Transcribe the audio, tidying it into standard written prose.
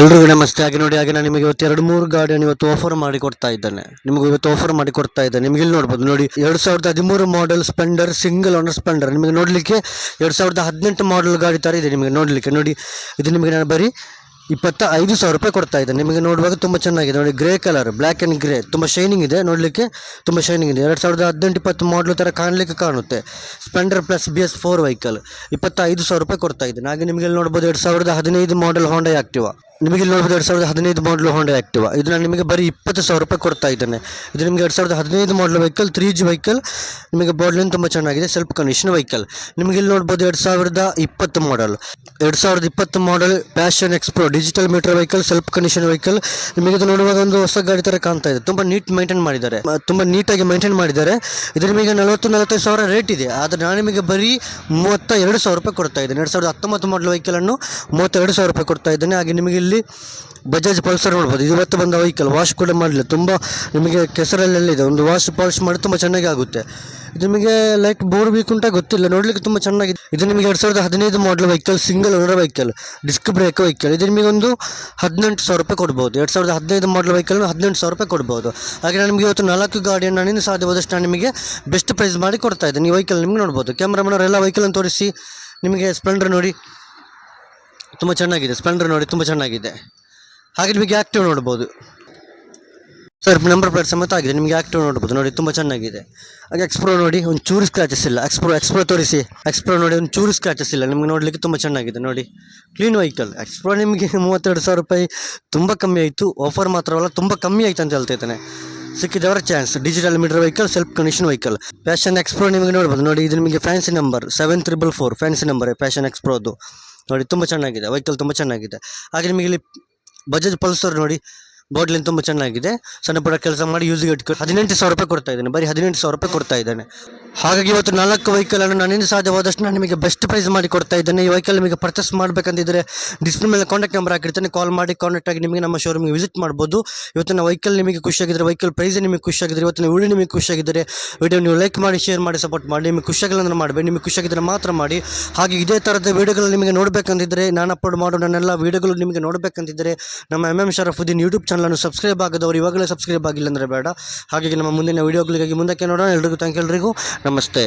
ಎಲ್ರಿಗೂ ನಮಸ್ತೆ. ಹಾಗೆ ನೋಡಿ, ಹಾಗೆ ನಾನು ನಿಮಗೆ ಇವತ್ತು 2-3 ಗಾಡಿಯನ್ನು ಇವತ್ತು ಆಫರ್ ಮಾಡಿ ಕೊಡ್ತಾ ಇದ್ದೇನೆ. ನಿಮಗೆ ಇವತ್ತು ಆಫರ್ ಮಾಡಿ ಕೊಡ್ತಾ ಇದ್ದೇನೆ. ನಿಮಗೆ ಇಲ್ಲಿ ನೋಡ್ಬೋದು ನೋಡಿ, 2013 model Splendor, single owner Splendor. ನಿಮಗೆ ನೋಡಲಿಕ್ಕೆ 2018 ಮಾಡೆಲ್ ಗಾಡಿ ಥರ ಇದೆ. ನಿಮಗೆ ನೋಡಲಿಕ್ಕೆ ನೋಡಿ, ಇದು ನಿಮಗೆ ನಾನು ಬರೀ 25,000 ರೂಪಾಯಿ ಕೊಡ್ತಾ ಇದ್ದೇನೆ. ನಿಮಗೆ ನೋಡುವಾಗ ತುಂಬ ಚೆನ್ನಾಗಿದೆ ನೋಡಿ, grey colour, black and grey, ತುಂಬ ಶೈನಿಂಗ್ ಇದೆ. ನೋಡಲಿಕ್ಕೆ ತುಂಬ ಶೈನಿಂಗ್ ಇದೆ. 2018-20 ಮಾಡಲು ಥರ ಕಾಣಲಿಕ್ಕೆ ಕಾಣುತ್ತೆ. ಸ್ಪೆಂಡರ್ ಪ್ಲಸ್ BS4 ವೆಹಿಕಲ್ 25,000 ರೂಪಾಯಿ ಕೊಡ್ತಾ ಇದ್ದೇನೆ. ಹಾಗೆ ನಿಮಗೆ ಇಲ್ಲಿ ನೋಡ್ಬೋದು 2015 ಮಾಡೆಲ್ ಹೋಂಡಾ ಆಕ್ಟಿವಾ. ನಿಮಗೆ ಇಲ್ಲಿ ನೋಡ್ಬೋದು 2015 ಮಾಡಲು ಹೋಂಡಾ ಆಕ್ಟಿವಾ. ಇದು ನಾನು ನಿಮಗೆ ಬರೀ 20,000 ರೂಪಾಯಿ ಕೊಡ್ತಾ ಇದ್ದೇನೆ. ಇದು ನಿಮಗೆ 2015 ಮಾಡಲ್ ವೆಹಿಕಲ್, 3G ವೆಹಿಕಲ್. ನಿಮಗೆ ಬಾಡ್ಲಿನ್ ತುಂಬ ಚೆನ್ನಾಗಿದೆ, ಸೆಲ್ಫ್ ಕಂಡೀಷನ್ ವೆಹಿಕಲ್. ನಿಮಗೆ ಇಲ್ಲಿ ನೋಡ್ಬೋದು 2020 model, 2020 model Passion Xpro digital meter vehicle, self condition vehicle. ನಿಮಗೆ ಇದು ನೋಡುವಾಗ ಒಂದು ಹೊಸ ಗಾಡಿ ಥರ ಕಾಣ್ತಾ ಇದೆ. ತುಂಬ ನೀಟ್ ಮೇಂಟೈನ್ ಮಾಡಿದ್ದಾರೆ, ತುಂಬ ನೀಟಾಗಿ ಮೇಂಟೈನ್ ಮಾಡಿದ್ದಾರೆ. ಇದು ನಿಮಗೆ 40-45,000 ರೇಟ್ ಇದೆ. ಆದರೆ ನಾನು ನಿಮಗೆ ಬರೀ 32,000 ರೂಪಾಯಿ ಕೊಡ್ತಾ ಇದ್ದೇನೆ. 2019 ಮಾಡಲ್ ವೆಹಿಕಲನ್ನು 32,000 ರೂಪಾಯಿ ಕೊಡ್ತಾ ಇದ್ದೇನೆ. ಹಾಗೆ ನಿಮಗೆ ಇಲ್ಲಿ ಬಜಾಜ್ ಪಲ್ಸರ್ ನೋಡ್ಬೋದು, ಇದು ಇವತ್ತು ಬಂದ ವೆಹಿಕಲ್. ವಾಶ್ ಕೂಡ ಮಾಡಲಿಲ್ಲ, ತುಂಬ ನಿಮಗೆ ಕೆಸರಲ್ಲೆಲ್ಲ ಇದೆ. ಒಂದು ವಾಶ್ ಪಾಲಿಶ್ ಮಾಡಿ ತುಂಬ ಚೆನ್ನಾಗಿ ಆಗುತ್ತೆ. ಇದು ನಿಮಗೆ ಲೈಕ್ ಬೋರ್ ವೀಕ್ ಉಂಟ ಗೊತ್ತಿಲ್ಲ, ನೋಡಲಿಕ್ಕೆ ತುಂಬ ಚೆನ್ನಾಗಿದೆ. ಇದು ನಿಮಗೆ 2015 model vehicle, single owner vehicle, disc brake vehicle. ಇದು ನಿಮಗೆ ಒಂದು 18,000 ರೂಪಾಯಿ ಕೊಡ್ಬೋದು. 2015 ಮಾಡಲ್ ವೆಹಿಕಲ್ 18,000 ರೂಪಾಯಿ ಕೊಡ್ಬೋದು. ಹಾಗೆ ನಾನು ನಿಮಗೆ ಇವತ್ತು 4 ಗಾಡಿಯನ್ನು ನಾನಿನ್ನು ಸಾಧ್ಯವಾದಷ್ಟು ನಾನು ನಿಮಗೆ ಬೆಸ್ಟ್ ಪ್ರೈಸ್ ಮಾಡಿ ಕೊಡ್ತಾ ಇದ್ದೇನೆ. ಈ ವೆಹಿಕಲ್ ನಿಮಗೆ ನೋಡ್ಬೋದು. ಕ್ಯಾಮ್ರಾಮನ್ ಎಲ್ಲ ವೆಹಿಕಲನ್ನು ತೋರಿಸಿ. ನಿಮಗೆ ಸ್ಪ್ಲೆಂಡರ್ ನೋಡಿ ತುಂಬ ಚೆನ್ನಾಗಿದೆ, ಸ್ಪ್ಲೆಂಡರ್ ನೋಡಿ ತುಂಬ ಚೆನ್ನಾಗಿದೆ. ಹಾಗೆ ನಿಮಗೆ ಆ್ಯಕ್ಟಿವ್ ನೋಡ್ಬೋದು ಸರ್, ನಂಬರ್ ಪ್ಲೇಟ್ ಸಮೇತ ಆಗಿದೆ. ನಿಮಗೆ ಆ್ಯಕ್ಟಿವ್ ನೋಡ್ಬೋದು ನೋಡಿ, ತುಂಬ ಚೆನ್ನಾಗಿದೆ. ಹಾಗೆ ಎಕ್ಸ್ಪ್ರೋ ನೋಡಿ, ಒಂದು ಚೂರು ಸ್ಕ್ರಾಚಸ್ ಇಲ್ಲ. ಎಕ್ಸ್ಪ್ರೋ ತೋರಿಸಿ. ಎಕ್ಸ್ಪ್ರೋ ನೋಡಿ, ಒಂದು ಚೂರು ಸ್ಕ್ರಾಚಸ್ ಇಲ್ಲ. ನಿಮಗೆ ನೋಡಲಿಕ್ಕೆ ತುಂಬ ಚೆನ್ನಾಗಿದೆ ನೋಡಿ, ಕ್ಲೀನ್ ವೆಹಿಕಲ್. ಎಕ್ಸ್ಪ್ರೋ ನಿಮಗೆ 32,000 ರೂಪಾಯಿ ತುಂಬ ಕಮ್ಮಿ ಆಯಿತು. ಆಫರ್ ಮಾತ್ರವಲ್ಲ, ತುಂಬ ಕಮ್ಮಿ ಆಯಿತು ಅಂತ ಹೇಳ್ತಾ ಇದ್ದೇನೆ. ಸಿಕ್ಕಿದವರ chance. Digital meter vehicle, self condition vehicle. Passion Xpro ನಿಮಗೆ ನೋಡ್ಬೋದು ನೋಡಿ, ಇದು ನಿಮಗೆ fancy number 7444 fancy number Passion ಎಕ್ಸ್ಪ್ರೋದು ನೋಡಿ, ತುಂಬ ಚೆನ್ನಾಗಿದೆ ವೆಹಿಕಲ್, ತುಂಬ ಚೆನ್ನಾಗಿದೆ. ಹಾಗೆ ನಿಮಗೆ ಇಲ್ಲಿ ಬಜಾಜ್ ಪಲ್ಸರ್ ನೋಡಿ, ಬಾಡ್ಲಿನ್ ತುಂಬ ಚೆನ್ನಾಗಿದೆ. ಸಣ್ಣ ಪುಟ್ಟ ಕೆಲಸ ಮಾಡಿ ಯೂಸ್ಗೆ ಇಟ್ಕೊಂಡು 18,000 ರೂಪಾಯಿ ಕೊಡ್ತಾ ಇದ್ದೇನೆ. ಬರೀ 18,000 ರೂಪಾಯಿ ಕೊಡ್ತಾ ಇದ್ದೇನೆ. ಹಾಗಾಗಿ ಇವತ್ತು 4 ವೆಹಿಕಲನ್ನು ನಾನಿಂದ ಸಾಧ್ಯವಾದಷ್ಟು ನಾನು ನಿಮಗೆ ಬೆಸ್ಟ್ ಪ್ರೈಸ್ ಮಾಡಿ ಕೊಡ್ತಾ ಇದ್ದೇನೆ. ಈ ವೆಹಿಕಲ್ ನಿಮಗೆ ಪರ್ಚೇಸ್ ಮಾಡಬೇಕಂತಿದ್ದರೆ ಡಿಸ್ಪ್ಲೇ ಮೇಲೆ ಕಾಂಟ್ಯಾಕ್ಟ್ ನಂಬರ್ ಹಾಕಿರ್ತಾನೆ, ಕಾಲ್ ಮಾಡಿ ಕಾಂಟ್ಯಾಕ್ಟ್ ಆಗಿ ನಿಮಗೆ ನಮ್ಮ ಶೋರೂಮ್ಗೆ ವಿಸಿಟ್ ಮಾಡ್ಬೋದು. ಇವತ್ತಿನ ವೆಹಿಕಲ್ ನಿಮಗೆ ಖುಷಿಯಾಗಿದ್ದರೆ, ವೆಹಿಕಲ್ ಪ್ರೈಸ್ ನಿಮಗೆ ಖುಷಿಯಾಗಿದ್ದರೆ, ಇವತ್ತಿನ ವಿಡಿಯೋ ನಿಮಗೆ ಖುಷಿಯಾಗಿದ್ದರೆ ವಿಡಿಯೋ ನೀವು ಲೈಕ್ ಮಾಡಿ, ಶೇರ್ ಮಾಡಿ, ಸಪೋರ್ಟ್ ಮಾಡಿ. ನಿಮಗೆ ಖುಷಿಯಾಗಿಲ್ಲ ಅಂದರೆ ಮಾಡಬೇಡಿ, ನಿಮಗೆ ಖುಷಿಯಾಗಿದ್ದರೆ ಮಾತ್ರ ಮಾಡಿ. ಹಾಗೆ ಇದೇ ಥರದ ವೀಡಿಯೋಗಳು ನಿಮಗೆ ನೋಡಬೇಕಂತಿದ್ದರೆ, ನಾನು ಅಪ್ಲೋಡ್ ಮಾಡೋ ನನ್ನೆಲ್ಲ ವೀಡಿಯೋಗಳು ನಿಮಗೆ ನೋಡಬೇಕಂತಿದ್ದರೆ ನಮ್ಮ ಶರಫುದ್ದೀನ್ ಯೂಟ್ಯೂಬ್ ಚಾನಲನ್ನು ಸಬ್ಸ್ಕ್ರೈಬ್ ಆಗದವರು ಇವಾಗಲೇ ಸಬ್ಸ್ಕ್ರೈಬ್ ಆಗಿಲ್ಲ ಅಂದರೆ ಬೇಡ. ಹಾಗಾಗಿ ನಮ್ಮ ಮುಂದಿನ ವೀಡಿಯೋಗಳಿಗಾಗಿ ಮುಂದಕ್ಕೆ ನೋಡೋಣ. ಎಲ್ರಿಗೂ ಥ್ಯಾಂಕ್ ಯು, ಎಲ್ರಿಗೂ ನಮಸ್ತೆ.